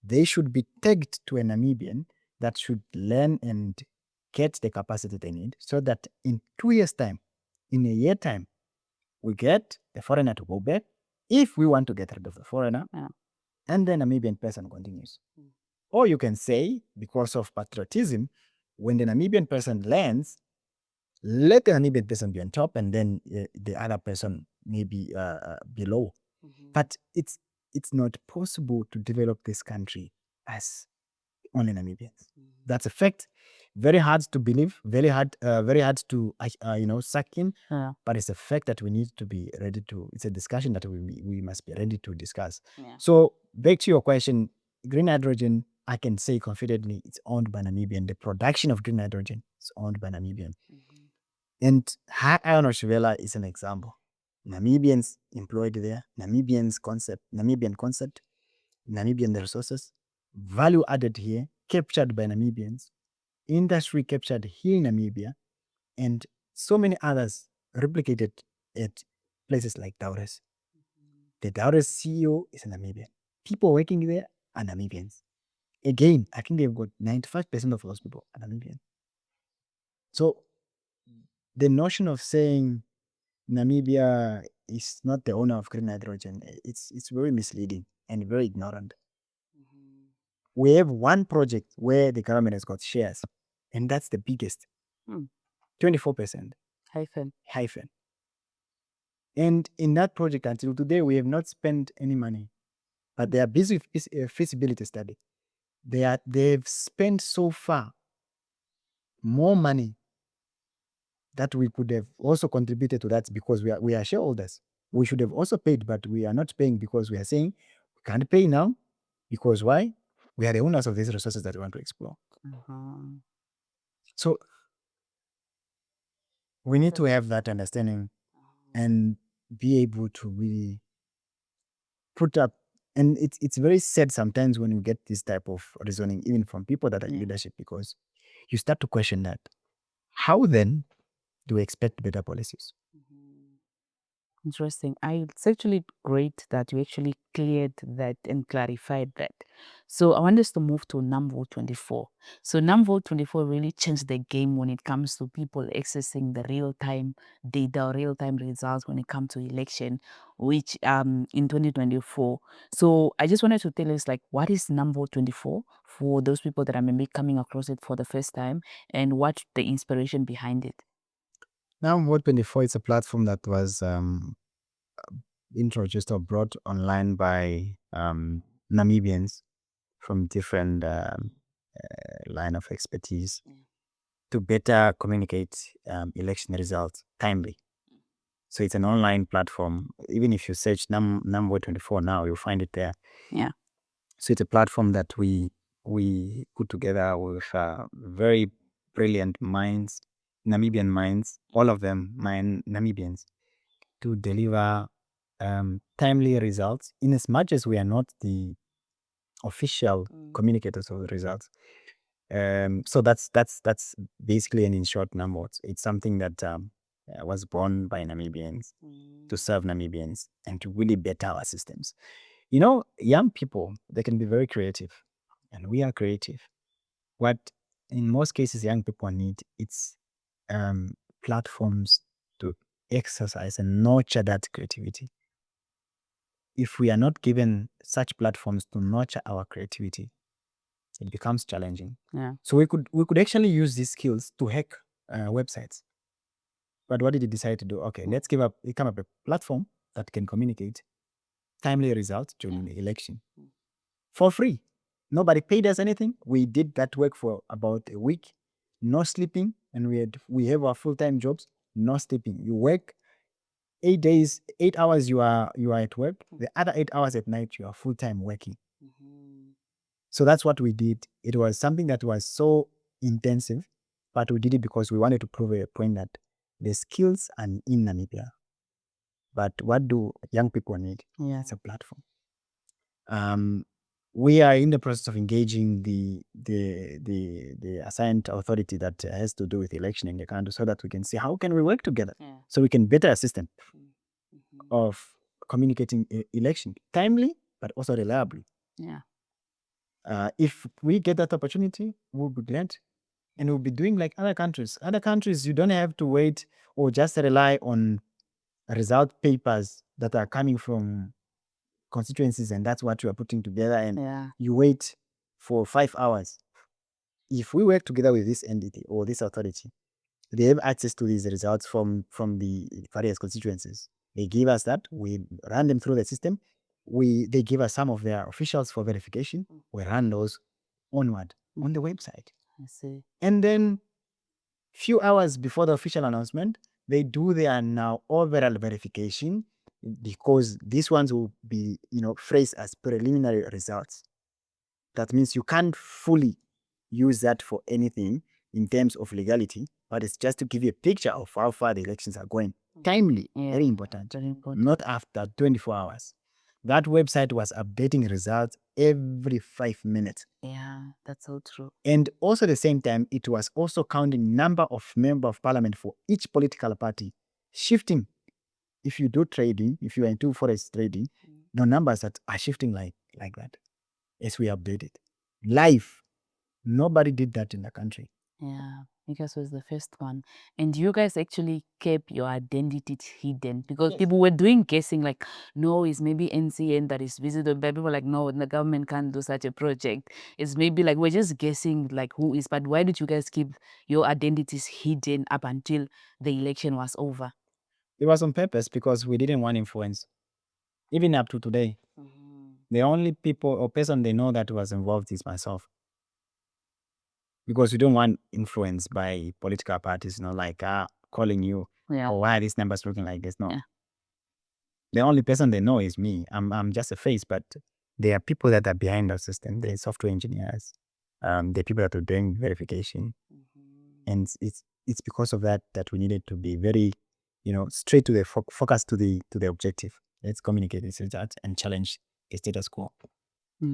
They should be tagged to a Namibian that should learn and get the capacity they need, so that in 2 years' time, in a year time, we get the foreigner to go back if we want to get rid of the foreigner, and the Namibian person continues. Or you can say, because of patriotism, when the Namibian person lands, let the Namibian person be on top, and then the other person may be below. But it's not possible to develop this country as only Namibians. That's a fact. Very hard to believe, very hard to suck in. But it's a fact that we need to be ready to. It's a discussion that we must be ready to discuss. So back to your question, green hydrogen, I can say confidently, it's owned by Namibian. The production of green hydrogen is owned by Namibian. And high iron Oshivela is an example. Namibians employed there, Namibian concept, Namibian resources, value added here, captured by Namibians, industry captured here in Namibia, and so many others replicated at places like Daures. The Daures CEO is a Namibian. People working there are Namibians. Again, I think they've got 95% of those people are Namibian. So the notion of saying Namibia is not the owner of green hydrogen, it's very misleading and very ignorant. We have one project where the government has got shares, and that's the biggest, 24%. Hyphen. And in that project, until today, we have not spent any money, but they are busy with a feasibility study. They've spent so far more money that we could have also contributed to that, because we are shareholders. We should have also paid, but we are not paying because we are saying we can't pay now, because why? We are the owners of these resources that we want to explore. So we need to have that understanding and be able to really put up. And it's very sad sometimes when you get this type of reasoning, even from people that are in leadership, because you start to question that. How then do we expect better policies? Interesting. It's actually great that you actually cleared that and clarified that. So I want us to move to NAMVO 24. So NAMVO 24 really changed the game when it comes to people accessing the real-time data, real-time results when it comes to election, which in 2024. So I just wanted to tell us, like, what is NAMVO 24 for those people that are maybe coming across it for the first time, and what's the inspiration behind it? NAMVO 24 is a platform that was introduced or brought online by Namibians from different line of expertise to better communicate election results timely. So it's an online platform. Even if you search NAMVO 24 now, you'll find it there. Yeah. So it's a platform that we we put together with very brilliant minds, Namibian minds, all of them Namibians, to deliver timely results, in as much as we are not the official communicators of the results. So that's basically, and in short numbers, it's something that was born by Namibians to serve Namibians and to really better our systems. Young people, they can be very creative, and we are creative. What in most cases young people need, it's platforms to exercise and nurture that creativity. If we are not given such platforms to nurture our creativity, it becomes challenging. Yeah. So we could actually use these skills to hack websites. But what did he decide to do? Okay, let's come up a platform that can communicate timely results during the election for free. Nobody paid us anything. We did that work for about a week, no sleeping, and we have our full-time jobs, no sleeping. You work 8 days, 8 hours you are at work. The other 8 hours at night you are full-time working. So that's what we did. It was something that was so intensive, but we did it because we wanted to prove a point that the skills are in Namibia. But what do young people need? Yeah. It's a platform. We are in the process of engaging the assigned authority that has to do with election in the country, so that we can see how can we work together, so we can better a system of communicating election timely but also reliably. Yeah. If we get that opportunity, we'll be glad, and we'll be doing like other countries. Other countries, you don't have to wait or just rely on result papers that are coming from constituencies, and that's what you are putting together, and you wait for 5 hours. If we work together with this entity or this authority, they have access to these results from the various constituencies. They give us that, we run them through the system. They give us some of their officials for verification. We run those onward on the website. I see. And then few hours before the official announcement, they do their now overall verification, because these ones will be phrased as preliminary results. That means you can't fully use that for anything in terms of legality, but it's just to give you a picture of how far the elections are going. Timely, very important. Very important. Not after 24 hours. That website was updating results every 5 minutes. Yeah, that's so true. And also at the same time, it was also counting number of member of parliament for each political party, shifting. If you do trading, if you are into forex trading, the numbers that are shifting like that as we update it. Live. Nobody did that in the country. Yeah, because was the first one. And you guys actually kept your identities hidden, because people were doing guessing like, no, it's maybe NCN that is visited, but people were like, no, the government can't do such a project. It's maybe like, we're just guessing like who is, but why did you guys keep your identities hidden up until the election was over? It was on purpose, because we didn't want influence. Even up to today, the only people or person they know that was involved is myself. Because we don't want influence by political parties, like calling you, or why are these numbers looking like this? No. Yeah. The only person they know is me. I'm just a face, but there are people that are behind the system. There are software engineers. There are people that are doing verification. And it's because of that we needed to be very, straight to the focus to the objective. Let's communicate this result and challenge the status quo.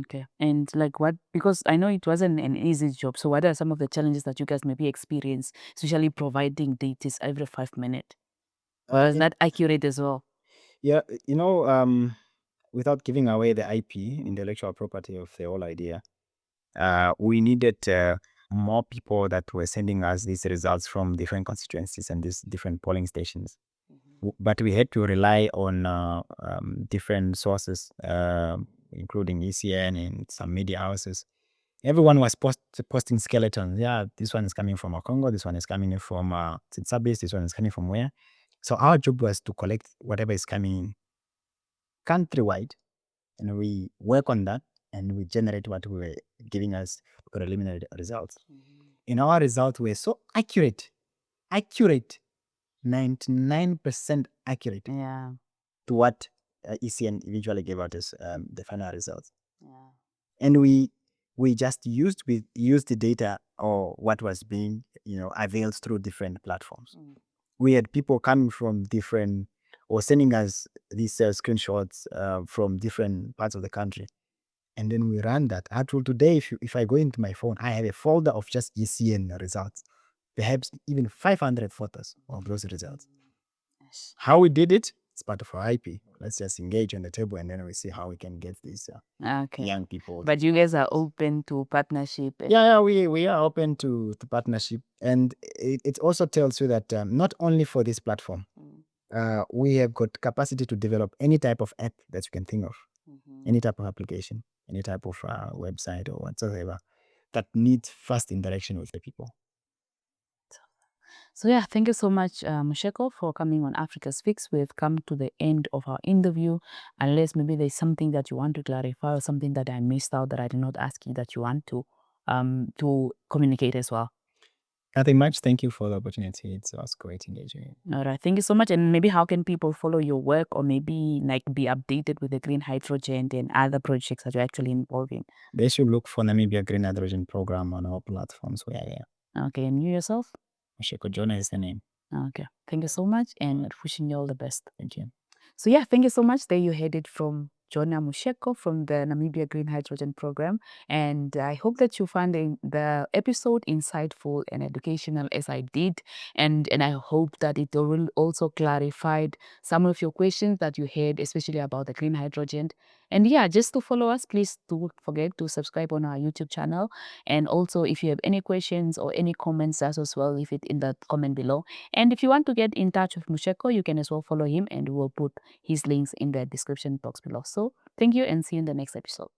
Okay. And like what, because I know it wasn't an easy job. So what are some of the challenges that you guys maybe experience, especially providing data every 5 minutes? Was that accurate as well? Yeah, without giving away the IP, intellectual property of the whole idea, we needed more people that were sending us these results from different constituencies and these different polling stations. But we had to rely on different sources, including ECN and some media houses. Everyone was posting skeletons. Yeah, this one is coming from Congo, this one is coming from Tsitsabis, this one is coming from where. So our job was to collect whatever is coming countrywide, and we work on that, and we generate what we were giving us preliminary results. And our results were so accurate, 99% accurate Yeah. to what ECN eventually gave out as the final results. And we we just used the data or what was being availed through different platforms. We had people coming from different or sending us these screenshots from different parts of the country, and then we ran that. Actually, today, if I go into my phone, I have a folder of just ECN results, perhaps even 500 photos of those results. Yes. How we did it, it's part of our IP. Let's just engage on the table, and then we see how we can get these Okay. young people. But you guys are open to partnership. Yeah, we are open to partnership, and it also tells you that not only for this platform, we have got capacity to develop any type of app that you can think of, any type of application, any type of website or whatsoever that needs fast interaction with the people. So yeah, thank you so much, Musheko, for coming on Africa Speaks. We've come to the end of our interview. Unless maybe there's something that you want to clarify or something that I missed out that I did not ask you that you want to communicate as well. Nothing much. Thank you for the opportunity. It was great engaging. All right, thank you so much. And maybe how can people follow your work or maybe like be updated with the green hydrogen and other projects that you're actually involved in? They should look for Namibia Green Hydrogen Program on our platforms. We are here. Okay, and you yourself? Musheko Jona is the name. Okay, thank you so much and wishing you all the best. Thank you. So yeah, thank you so much. There you heard it from Jona Musheko from the Namibia Green Hydrogen Program. And I hope that you found the episode insightful and educational as I did. And I hope that it will also clarified some of your questions that you had, especially about the green hydrogen. And yeah, just to follow us, please don't forget to subscribe on our YouTube channel. And also, if you have any questions or any comments as well, leave it in the comment below. And if you want to get in touch with Musheko, you can as well follow him and we'll put his links in the description box below. So thank you and see you in the next episode.